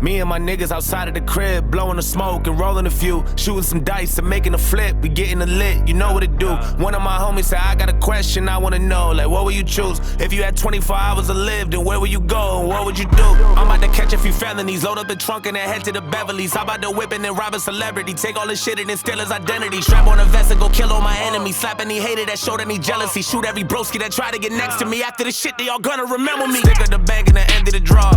Me and my niggas outside of the crib, blowing the smoke and rolling a few, shooting some dice and making a flip. We getting the lit, you know what it do. One of my homies said, I got a question I wanna know, like what would you choose? If you had 24 hours to live, then where would you go and what would you do? I'm about to catch a few felonies, load up the trunk and then head to the Beverly's. I'm about to whip and then rob a celebrity, take all his shit and then steal his identity. Strap on a vest and go kill all my enemies, slap any hater that showed any jealousy, shoot every broski that tried to get next to me. After the shit, they all gonna remember me. Stick up the bank and then empty the drawer.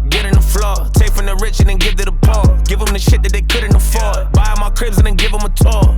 Get in the floor, take from the rich and then give to the poor. Give them the shit that they couldn't afford. Buy all my cribs and then give them a tour.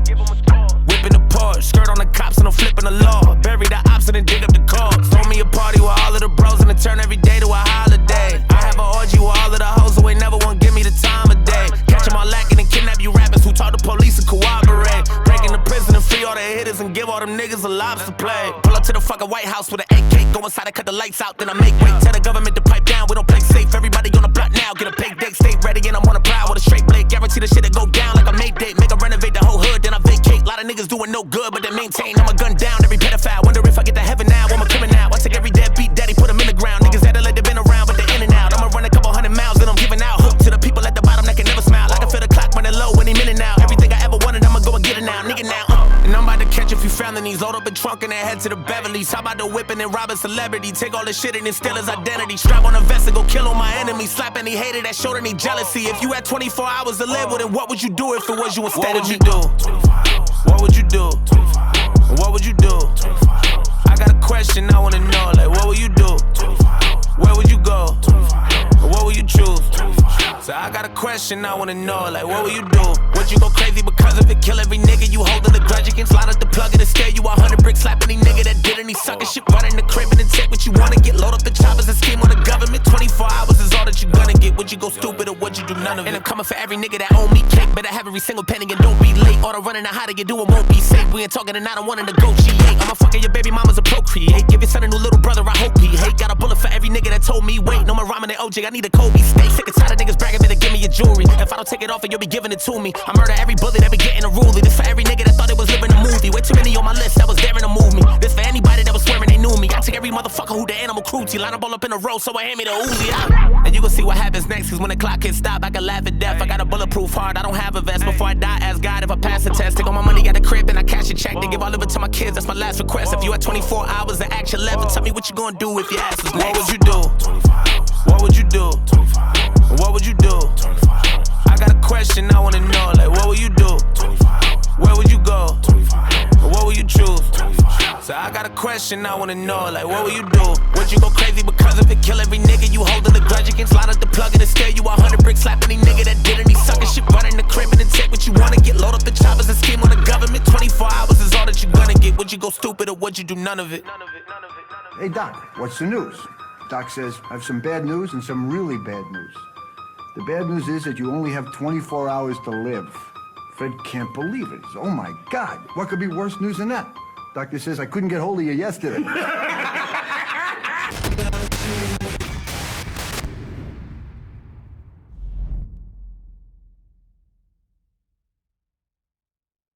Whipping the Porsche, skirt on the cops and I'm flipping the law. Bury the ops and then dig up the corpse. Throw me a party with all of the bros and then turn every day to a holiday. I have an orgy with all of the hoes who ain't never want to give me the time of day. Catch them all lacking and kidnap you rappers who talk to police and cooperate. Break into prison and free all the hitters and give all them niggas a lobster play. Pull up to the fucking White House with an AK, go inside and cut the lights out, then I make way. Tell the government to pipe down, we don't play safe. Everybody on the block now, get a big dick, stay ready and I'm on a prowl with a straight blade. Guarantee the shit that go down like a Mayday. Make a renovate the whole hood, then I vacate. Lot of niggas doing no good, but they maintain. I'm a gun down every pedophile. Wonder if I get to heaven now. I'm a criminal. I take every deadbeat daddy, put him in the ground. Niggas had to let they been around, but they're in and out. I'ma run a couple 100 miles, then I'm giving out hope to the people at the bottom that can never smile. I can feel the clock running low any minute now. Everything I ever wanted, I'ma go and get it now, nigga now. And I'm about to catch a few felonies, load up a trunk and then head to the Beverly's. How about the whip and then rob a celebrity, take all this shit and then steal his identity. Strap on a vest and go kill all my enemies, slap any hater that showed any jealousy. If you had 24 hours to live, well then what would you do if it was you instead of me? What would you do? What would you do? I got a question I wanna know, like what would you do? Where would you go? What would you choose? So I got a question I wanna know, like what would you do? Would you go crazy because of it? Kill every nigga you holding the grudge against? Slide out the plug and scare you 100 bricks, slap any nigga that did any sucker shit. Run in the crib and then take what you wanna get. Load up the choppers and scheme on the government. 24 hours is all that you gonna get. Would you go stupid or would you do none of it? And I'm coming for every nigga that owe me cake. Better have every single penny and don't be late. All the running and how to get do it won't be safe. We ain't talking and I don't wanna negotiate. I'ma fucking your baby mamas a procreate. Give your son a new little brother, I hope he hate. Got a bullet for every nigga that told me wait. No more ramen and OJ, I need a Kobe steak. Sick and tired of niggas bragging, better give me your jewelry. If I don't take it off, you'll be giving it to me. I murder every bullet that be getting a ruling. This for every nigga that thought it was living a movie. Way too many on my list that was daring to move me. This for anybody that was swearing they knew me. I take every motherfucker who the animal cruelty. Line them all up in a row, so I hand me the Uzi out. And you gon' see what happens next, cause when the clock hits stop, I can laugh at death. I got a bulletproof heart, I don't have a vest. Before I die, ask God if I pass the test. Take all my money at the crib and I cash a check. Then give all of it to my kids, that's my last request. If you had 24 hours to action left, tell me what you gonna do if your ass was next. What would you do? What would you do? What would you do? I got a question I wanna know, like what would you do? Where would you go? What would you choose? So I got a question I wanna know, like what would you do? Would you go crazy because of it? Kill every nigga you holding the grudge against? Slide out the plug and scare you 100 bricks, slap any nigga that did any sucker shit. Run in the crib and then take what you wanna get. Load up the choppers and scheme on the government. 24 hours is all that you gonna get. Would you go stupid or would you do none of it? Hey Doc, what's the news? Doc says, I have some bad news and some really bad news. The bad news is that you only have 24 hours to live. Fred can't believe it. He says, oh my God, what could be worse news than that? Doctor says, I couldn't get hold of you yesterday.